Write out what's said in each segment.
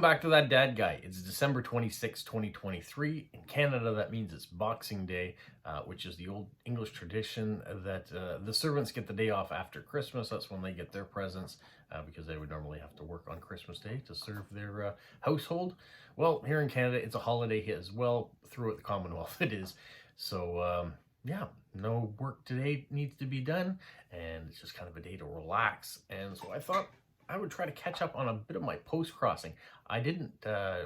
Welcome back to That Dad Guy. It's December 26, 2023. In Canada, that means it's Boxing Day, which is the old English tradition that the servants get the day off after Christmas. That's when they get their presents because they would normally have to work on Christmas Day to serve their household. Well, here in Canada, it's a holiday as well. Throughout the Commonwealth, it is. So, yeah, no work today needs to be done, and it's just kind of a day to relax. And so I thought I would try to catch up on a bit of my post-crossing. I didn't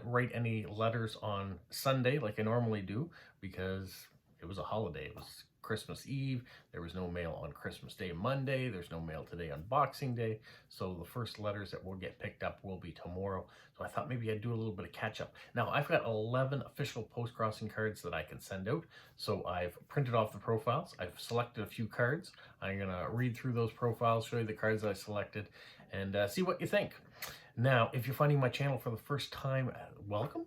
write any letters on Sunday like I normally do because it was a holiday. It was Christmas Eve. There was no mail on Christmas Day Monday. There's no mail today on Boxing Day. So the first letters that will get picked up will be tomorrow. So I thought maybe I'd do a little bit of catch up. Now I've got 11 official post-crossing cards that I can send out. So I've printed off the profiles. I've selected a few cards. I'm gonna read through those profiles, show you the cards I selected, and see what you think. Now, if you're finding my channel for the first time, welcome,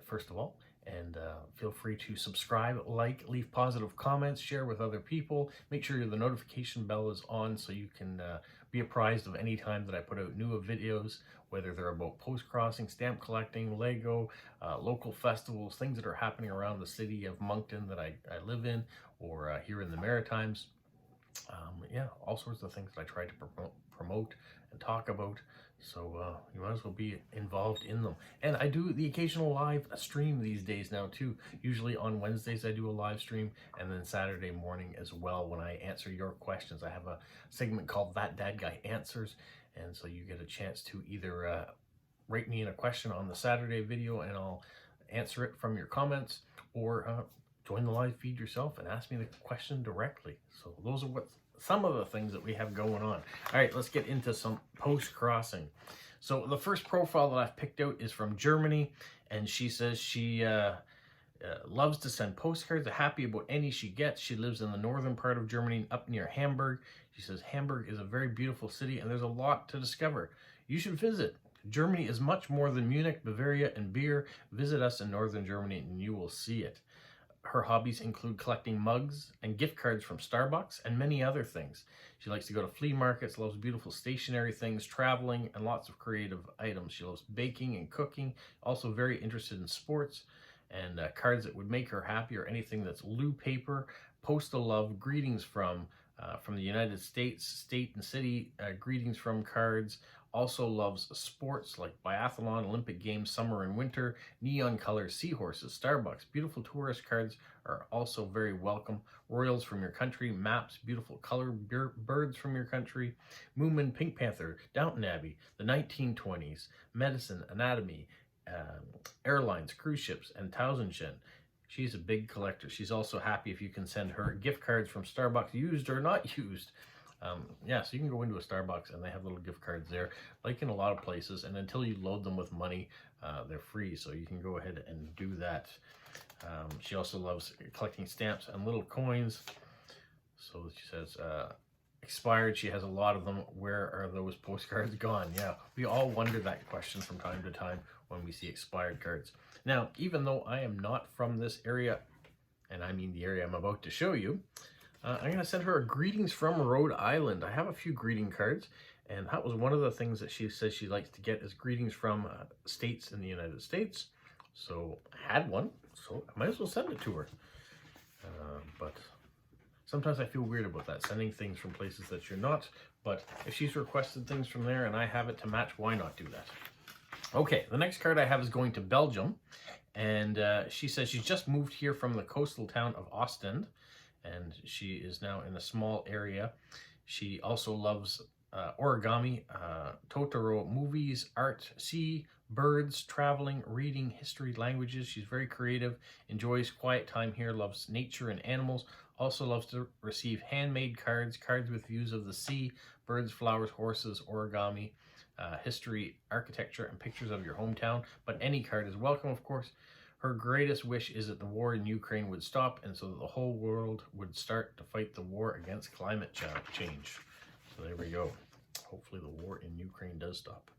first of all, and feel free to subscribe, like, leave positive comments, share with other people. Make sure the notification bell is on so you can be apprised of any time that I put out new videos, whether they're about post-crossing, stamp collecting, Lego, local festivals, things that are happening around the city of Moncton that I live in, or here in the Maritimes. Yeah, all sorts of things that I try to promote and talk about, so you might as well be involved in them. And I do the occasional live stream these days now too. Usually on Wednesdays I do a live stream, and then Saturday morning as well when I answer your questions. I have a segment called That Dad Guy Answers, and so you get a chance to either write me in a question on the Saturday video and I'll answer it from your comments, or join the live feed yourself and ask me the question directly. So those are some of the things that we have going on. All right, let's get into some post-crossing. So the first profile that I've picked out is from Germany, and she says she loves to send postcards, happy about any she gets. She lives in the northern part of Germany, up near Hamburg. She says Hamburg is a very beautiful city and there's a lot to discover. You should visit. Germany is much more than Munich, Bavaria, and beer. Visit us in northern Germany and you will see it. Her hobbies include collecting mugs and gift cards from Starbucks and many other things. She likes to go to flea markets, loves beautiful stationery things, traveling, and lots of creative items. She loves baking and cooking, also very interested in sports, and cards that would make her happy, or anything that's loo paper, postal love, greetings from the United States, state and city, greetings from cards. Also loves sports like biathlon, Olympic Games, summer and winter, neon color seahorses, Starbucks. Beautiful tourist cards are also very welcome. Royals from your country, maps, beautiful color birds from your country, Moomin, Pink Panther, Downton Abbey, the 1920s, medicine, anatomy, airlines, cruise ships, and Tausendchen. She's a big collector. She's also happy if you can send her gift cards from Starbucks, used or not used. Yeah, so you can go into a Starbucks and they have little gift cards there, like in a lot of places, and until you load them with money, they're free, so you can go ahead and do that. She also loves collecting stamps and little coins. So she says, expired, she has a lot of them. Where are those postcards gone? Yeah, we all wonder that question from time to time when we see expired cards. Now, even though I am not from this area, and I mean the area I'm about to show you, I'm going to send her a greetings from Rhode Island. I have a few greeting cards, and that was one of the things that she says she likes to get, is greetings from states in the United States. So I had one, so I might as well send it to her. But sometimes I feel weird about that, sending things from places that you're not. But if she's requested things from there and I have it to match, why not do that? Okay, the next card I have is going to Belgium. And she says she's just moved here from the coastal town of Ostend, and she is now in a small area. She also loves origami, Totoro, movies, art, sea, birds, traveling, reading, history, languages. She's very creative, enjoys quiet time here, loves nature and animals, also loves to receive handmade cards, cards with views of the sea, birds, flowers, horses, origami, history, architecture, and pictures of your hometown. But any card is welcome, of course. Her greatest wish is that the war in Ukraine would stop, and so that the whole world would start to fight the war against climate change. So there we go. Hopefully the war in Ukraine does stop.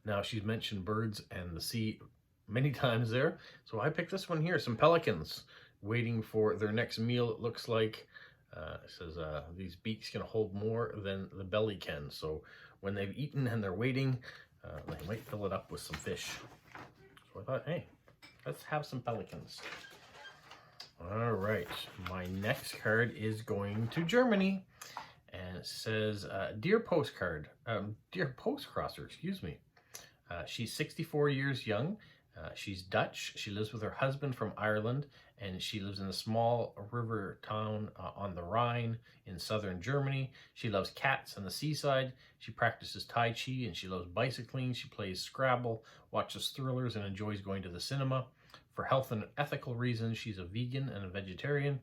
Now, she's mentioned birds and the sea many times there. So I picked this one here, some pelicans waiting for their next meal, it looks like. It says these beaks can hold more than the belly can. So when they've eaten and they're waiting, They might fill it up with some fish. So I thought, hey, let's have some pelicans. All right, my next card is going to Germany, and it says, "Dear Postcard, dear Postcrosser, excuse me. She's 64 years young. She's Dutch. She lives with her husband from Ireland, and she lives in a small river town on the Rhine in southern Germany. She loves cats and the seaside. She practices Tai Chi, and she loves bicycling. She plays Scrabble, watches thrillers, and enjoys going to the cinema. For health and ethical reasons, she's a vegan and a vegetarian.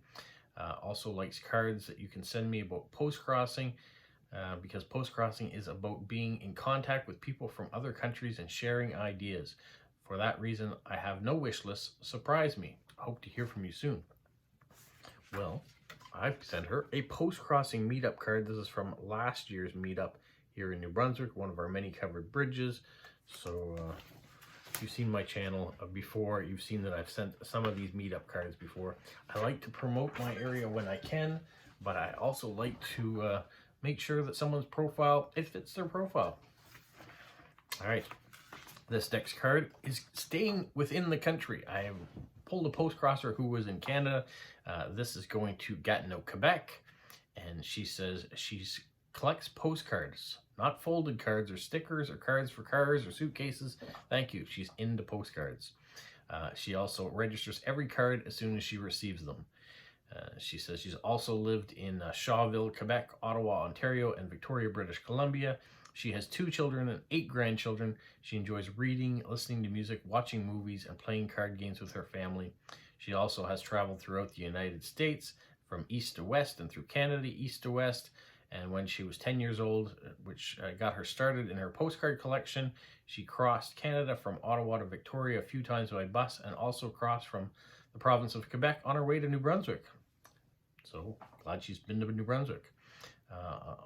Also likes cards that you can send me about postcrossing, because postcrossing is about being in contact with people from other countries and sharing ideas. For that reason, I have no wish list. Surprise me. Hope to hear from you soon." Well, I've sent her a postcrossing meetup card. This is from last year's meetup here in New Brunswick, one of our many covered bridges. So if you've seen my channel before, you've seen that I've sent some of these meetup cards before. I like to promote my area when I can, but I also like to make sure that someone's profile, it fits their profile. All right, this next card is staying within the country. I have pulled a postcrosser who was in Canada. This is going to Gatineau, Quebec, and she says she collects postcards, not folded cards or stickers or cards for cars or suitcases. Thank you. She's into postcards. She also registers every card as soon as she receives them. She says she's also lived in Shawville, Quebec, Ottawa, Ontario, and Victoria, British Columbia. She has 2 children and 8 grandchildren. She enjoys reading, listening to music, watching movies, and playing card games with her family. She also has traveled throughout the United States from east to west and through Canada east to west. And when she was 10 years old, which got her started in her postcard collection, she crossed Canada from Ottawa to Victoria a few times by bus, and also crossed from the province of Quebec on her way to New Brunswick. So glad she's been to New Brunswick.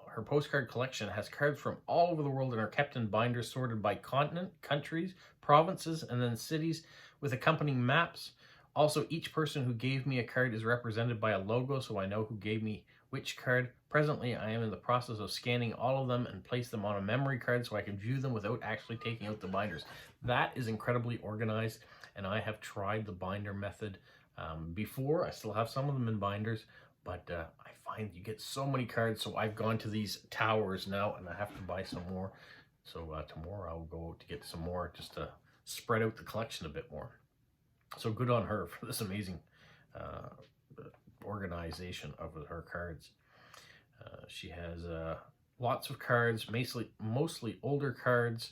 Her postcard collection has cards from all over the world and are kept in binders sorted by continent, countries, provinces, and then cities with accompanying maps. Also, each person who gave me a card is represented by a logo, so I know who gave me which card. Presently, I am in the process of scanning all of them and place them on a memory card so I can view them without actually taking out the binders. That is incredibly organized, and I have tried the binder method before. I still have some of them in binders, but I find you get so many cards, so I've gone to these towers now, and I have to buy some more. So tomorrow I'll go to get some more just to spread out the collection a bit more. So good on her for this amazing organization of her cards. She has lots of cards, mostly older cards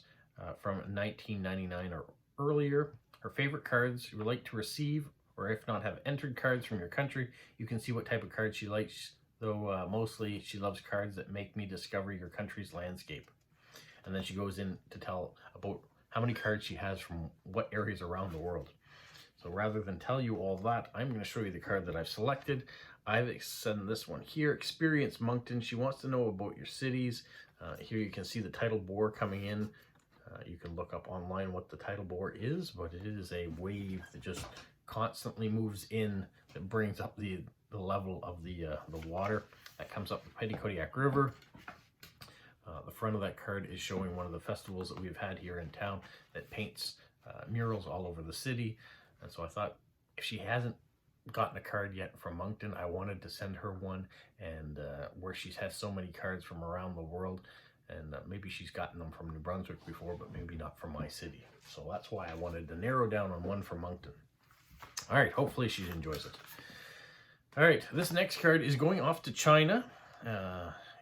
from 1999 or earlier. Her favorite cards you would like to receive, or if not have entered cards from your country. You can see what type of cards she likes, though mostly she loves cards that make me discover your country's landscape. And then she goes in to tell about how many cards she has from what areas around the world. So rather than tell you all that, I'm going to show you the card that I've selected. I've sent this one here, Experience Moncton. She wants to know about your cities. Here you can see the tidal bore coming in. You can look up online what the tidal bore is, but it is a wave that just constantly moves in, that brings up the level of the water that comes up the Petitcodiac River. The front of that card is showing one of the festivals that we've had here in town that paints murals all over the city. And so I thought, if she hasn't gotten a card yet from Moncton, I wanted to send her one, and where she has so many cards from around the world, and maybe she's gotten them from New Brunswick before, but maybe not from my city. So that's why I wanted to narrow down on one from Moncton. All right, hopefully she enjoys it. All right, this next card is going off to China.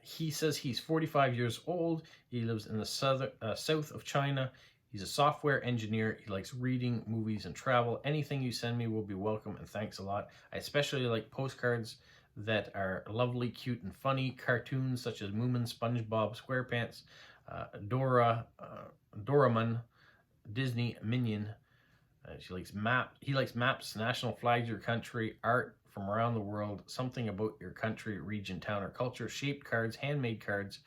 He says he's 45 years old. He lives in the south of China. He's a software engineer. He likes reading, movies, and travel. Anything you send me will be welcome, and thanks a lot. I especially like postcards that are lovely, cute, and funny. Cartoons such as Moomin, SpongeBob, SquarePants, Doraemon, Disney, Minion. He likes maps, national flags, your country, art from around the world, something about your country, region, town, or culture, shaped cards, handmade cards.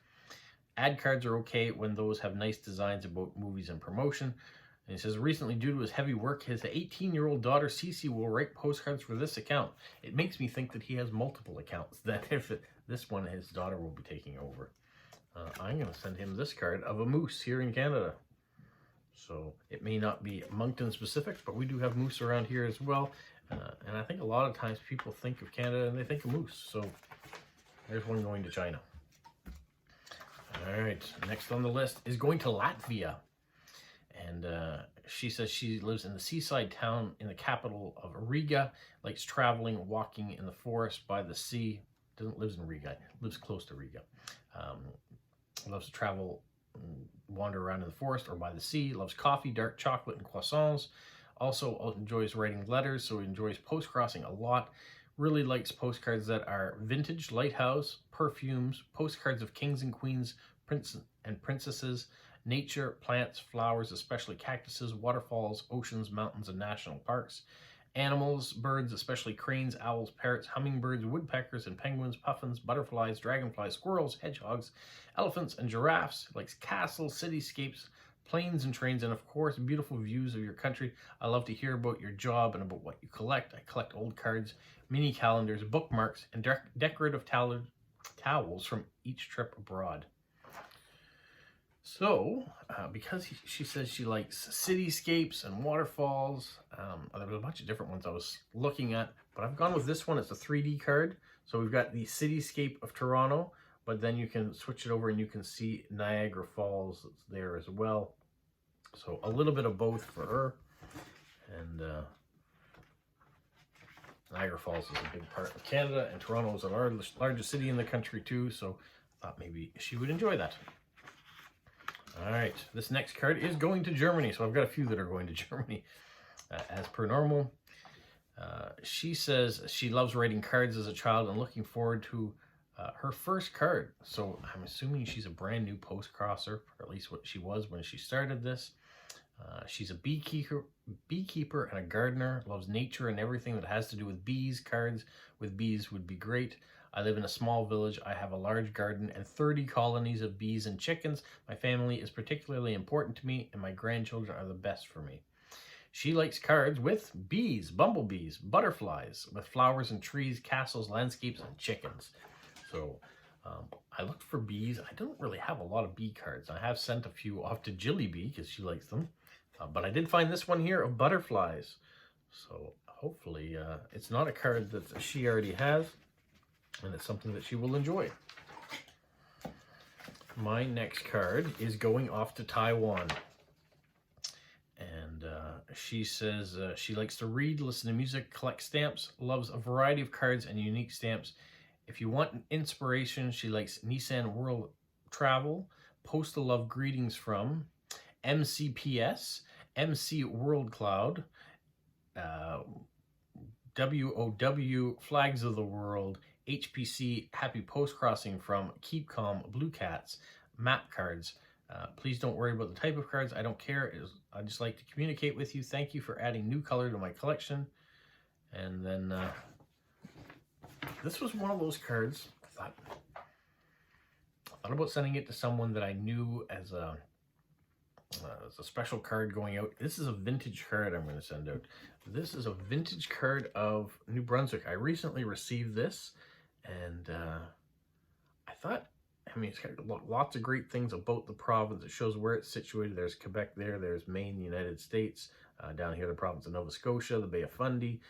Ad cards are okay when those have nice designs about movies and promotion. And he says, recently, due to his heavy work, his 18-year-old daughter, Cece, will write postcards for this account. It makes me think that he has multiple accounts, that if this one, his daughter will be taking over. I'm going to send him this card of a moose here in Canada. So it may not be Moncton specific, but we do have moose around here as well. And I think a lot of times people think of Canada and they think of moose. So there's one going to China. All right, next on the list is going to Latvia. And she says she lives in the seaside town in the capital of Riga, likes traveling, walking in the forest by the sea. Lives in Riga, lives close to Riga. Loves to travel, wander around in the forest or by the sea. Loves coffee, dark chocolate, and croissants. Also enjoys writing letters, so enjoys postcrossing a lot. Really likes postcards that are vintage, lighthouse, perfumes, postcards of kings and queens, princes and princesses, nature, plants, flowers, especially cactuses, waterfalls, oceans, mountains, and national parks. Animals, birds, especially cranes, owls, parrots, hummingbirds, woodpeckers, and penguins, puffins, butterflies, dragonflies, squirrels, hedgehogs, elephants, and giraffes. Likes castles, cityscapes, planes and trains, and of course, beautiful views of your country. I love to hear about your job and about what you collect. I collect old cards, mini calendars, bookmarks, and decorative towels from each trip abroad. So, because she says she likes cityscapes and waterfalls, there was a bunch of different ones I was looking at, but I've gone with this one. It's a 3D card. So we've got the cityscape of Toronto, but then you can switch it over and you can see Niagara Falls there as well. So a little bit of both for her. And Niagara Falls is a big part of Canada, and Toronto is the largest city in the country too, so I thought maybe she would enjoy that. All right, this next card is going to Germany. So I've got a few that are going to Germany as per normal. She says she loves writing cards as a child and looking forward to her first card. So I'm assuming she's a brand new Postcrosser, or at least what she was when she started this. She's a beekeeper and a gardener, loves nature and everything that has to do with bees. Cards with bees would be great. I live in a small village. I have a large garden and 30 colonies of bees and chickens. My family is particularly important to me, and my grandchildren are the best for me. She likes cards with bees, bumblebees, butterflies, with flowers and trees, castles, landscapes, and chickens. So I looked for bees. I don't really have a lot of bee cards. I have sent a few off to Jilly Bee because she likes them. But I did find this one here of butterflies. So hopefully it's not a card that she already has, and it's something that she will enjoy. My next card is going off to Taiwan. And she says she likes to read, listen to music, collect stamps, loves a variety of cards and unique stamps. If you want inspiration, she likes Nissan World Travel, Postal Love Greetings from, MCPS, MC World Cloud, WOW Flags of the World, HPC Happy Postcrossing from, Keep Calm, Blue Cats, map cards. Please don't worry about the type of cards. I don't care. I just like to communicate with you. Thank you for adding new color to my collection. And then this was one of those cards. I thought about sending it to someone that I knew as a special card going out. This is a vintage card I'm going to send out. This is a vintage card of New Brunswick. I recently received this, and I thought, I mean, it's got lots of great things about the province. It shows where it's situated. There's Quebec there. There's Maine, the United States. Down here, the province of Nova Scotia, the Bay of Fundy.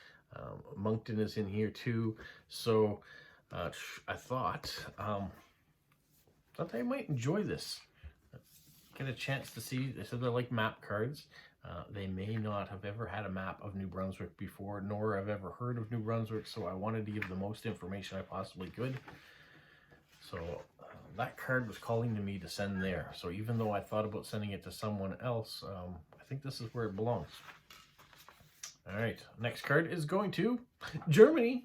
Moncton is in here too. So I thought I might enjoy this. Get a chance to see. They said they like map cards. They may not have ever had a map of New Brunswick before, nor have ever heard of New Brunswick, so I wanted to give the most information I possibly could. So that card was calling to me to send there. So even though I thought about sending it to someone else, I think this is where it belongs. All right, next card is going to Germany.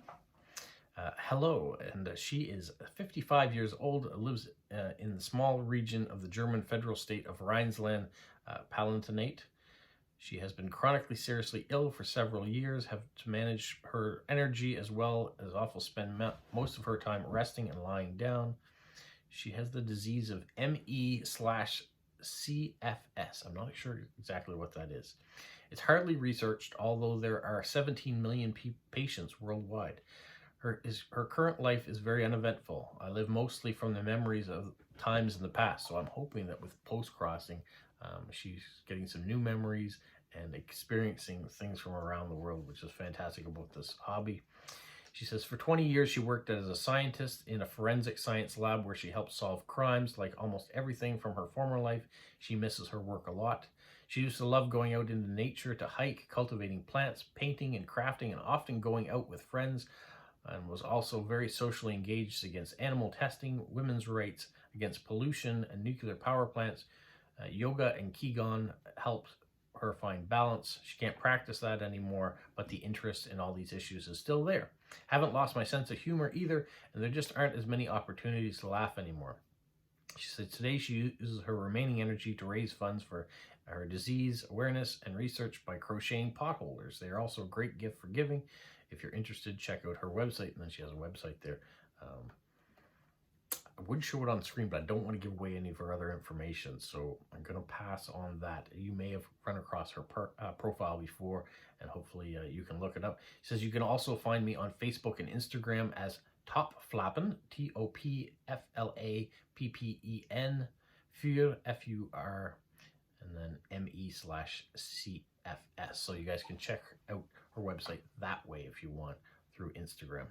Hello, and she is 55 years old, lives in the small region of the German federal state of Rhineland-Palatinate. She has been chronically seriously ill for several years, have to manage her energy as well as often spend most of her time resting and lying down. She has the disease of ME/CFS. I'm not sure exactly what that is. It's hardly researched, although there are 17 million patients worldwide. Her current life is very uneventful. I live mostly from the memories of times in the past, so I'm hoping that with Postcrossing, She's getting some new memories and experiencing things from around the world, which is fantastic about this hobby. She says, for 20 years, she worked as a scientist in a forensic science lab where she helped solve crimes. Like almost everything from her former life, she misses her work a lot. She used to love going out into nature to hike, cultivating plants, painting and crafting, and often going out with friends, and was also very socially engaged against animal testing, women's rights, against pollution and nuclear power plants. Yoga and Qigong helped her find balance. She can't practice that anymore, but the interest in all these issues is still there. Haven't lost my sense of humor either, and there just aren't as many opportunities to laugh anymore. She said today she uses her remaining energy to raise funds for her disease awareness and research by crocheting potholders. They are also a great gift for giving. If you're interested, check out her website, and then she has a website there. I would show it on screen, but I don't want to give away any of her other information, so I'm going to pass on that. You may have run across her profile before, and hopefully you can look it up. She says you can also find me on Facebook and Instagram as Top Flappen, TOPFLAPPEN, Fur, FUR, and then ME/CFS. So you guys can check out her website that way if you want through Instagram.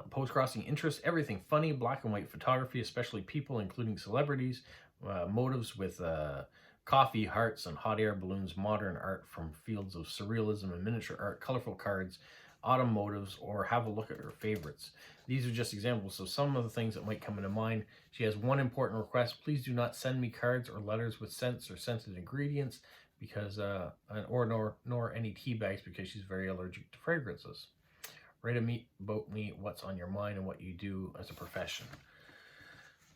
Postcrossing interests, everything funny, black and white photography, especially people, including celebrities, motives with coffee, hearts, and hot air balloons, modern art from fields of surrealism and miniature art, colorful cards, autumn motives, or have a look at her favorites. These are just examples of some of the things that might come into mind. She has one important request. Please do not send me cards or letters with scents or scented ingredients, because nor any tea bags, because she's very allergic to fragrances. Write about me, what's on your mind, and what you do as a profession.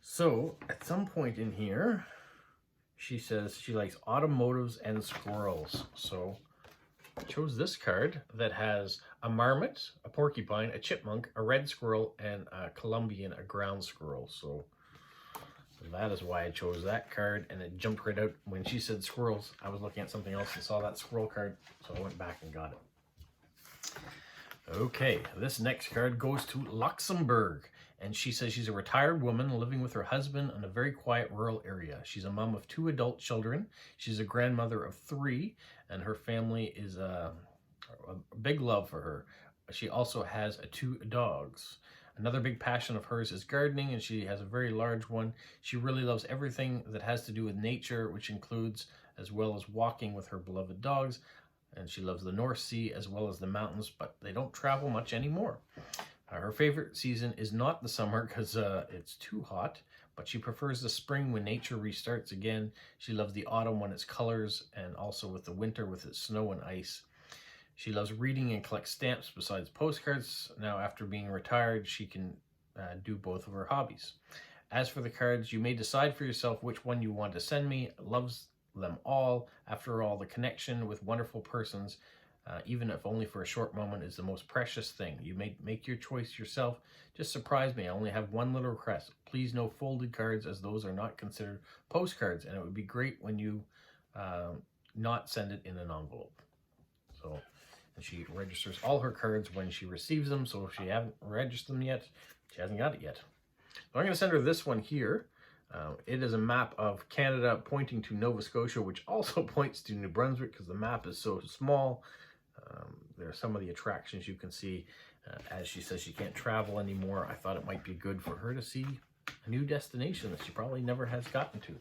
So, at some point in here, she says she likes autumn motives and squirrels. So, I chose this card that has a marmot, a porcupine, a chipmunk, a red squirrel, and a Colombian, a ground squirrel. So, that is why I chose that card, and it jumped right out. When she said squirrels, I was looking at something else and saw that squirrel card, so I went back and got it. Okay, this next card goes to Luxembourg, and she says she's a retired woman living with her husband in a very quiet rural area. She's a mom of 2 adult children. She's a grandmother of 3, and her family is a big love for her. She also has 2 dogs. Another big passion of hers is gardening, and she has a very large one. She really loves everything that has to do with nature, which includes as well as walking with her beloved dogs. And she loves the North Sea as well as the mountains, but they don't travel much anymore. Her favorite season is not the summer because it's too hot, but she prefers the spring when nature restarts again. She loves the autumn when it's colors, and also with the winter with its snow and ice. She loves reading and collects stamps besides postcards. Now, after being retired, she can do both of her hobbies. As for the cards, you may decide for yourself which one you want to send me. Loves them all. After all, the connection with wonderful persons, even if only for a short moment, is the most precious thing. You may make your choice yourself. Just surprise me. I only have one little request. Please no folded cards, as those are not considered postcards, and it would be great when you not send it in an envelope. So, and she registers all her cards when she receives them, so if she hasn't registered them yet, she hasn't got it yet. So I'm going to send her this one here. It is a map of Canada pointing to Nova Scotia, which also points to New Brunswick because the map is so small. There are some of the attractions you can see. As she says she can't travel anymore, I thought it might be good for her to see a new destination that she probably never has gotten to.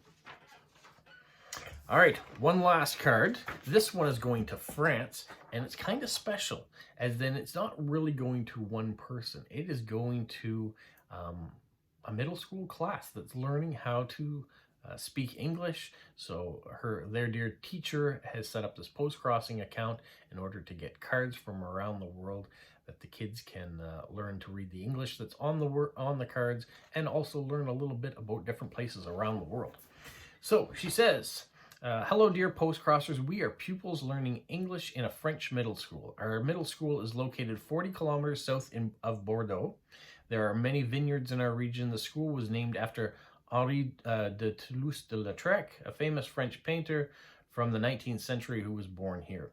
All right, one last card. This one is going to France, and it's kind of special, as then it's not really going to one person. It is going to a middle school class that's learning how to speak English. So their dear teacher has set up this Postcrossing account in order to get cards from around the world that the kids can learn to read the English that's on the cards, and also learn a little bit about different places around the world. So she says, hello dear Postcrossers, we are pupils learning English in a French middle school. Our middle school is located 40 kilometers south of Bordeaux. There are many vineyards in our region. The school was named after Henri de Toulouse-Lautrec, a famous French painter from the 19th century who was born here.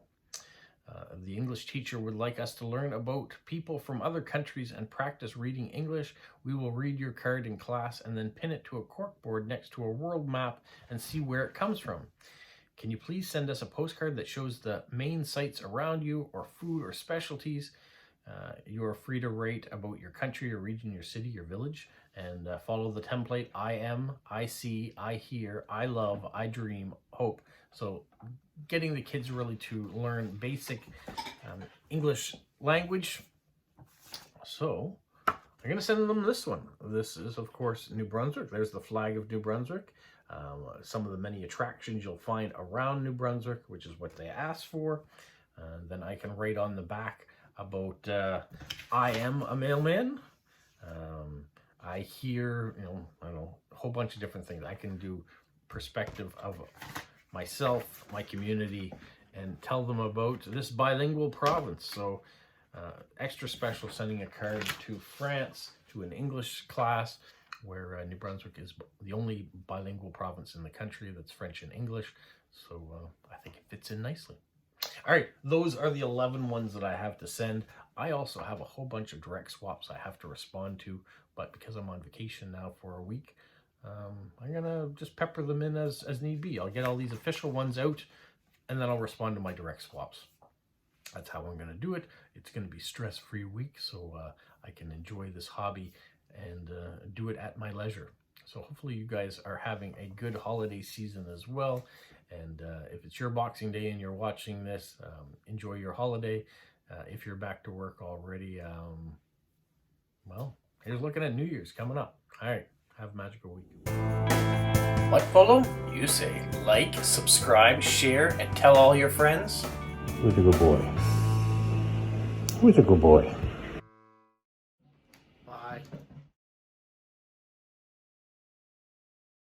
The English teacher would like us to learn about people from other countries and practice reading English. We will read your card in class and then pin it to a corkboard next to a world map and see where it comes from. Can you please send us a postcard that shows the main sites around you, or food or specialties? You are free to write about your country, your region, your city, your village, and follow the template: I am, I see, I hear, I love, I dream, hope. So getting the kids really to learn basic English language. So I'm going to send them this one. This is, of course, New Brunswick. There's the flag of New Brunswick. Some of the many attractions you'll find around New Brunswick, which is what they asked for. Then I can write on the back about I am a mailman. I hear, I don't know, a whole bunch of different things. I can do perspective of myself, my community, and tell them about this bilingual province. So extra special sending a card to France, to an English class, where New Brunswick is the only bilingual province in the country that's French and English. So I think it fits in nicely. All right, those are the 11 ones that I have to send. I also have a whole bunch of direct swaps I have to respond to, but because I'm on vacation now for a week, I'm gonna just pepper them in as need be. I'll get all these official ones out, and then I'll respond to my direct swaps. That's how I'm gonna do it. It's gonna be stress-free week, so I can enjoy this hobby and do it at my leisure. So hopefully you guys are having a good holiday season as well. And if it's your Boxing Day and you're watching this, enjoy your holiday. If you're back to work already, well, here's looking at New Year's coming up. All right, have a magical week. What, Polo? You say like, subscribe, share, and tell all your friends. Who's a good boy? Who's a good boy? Bye.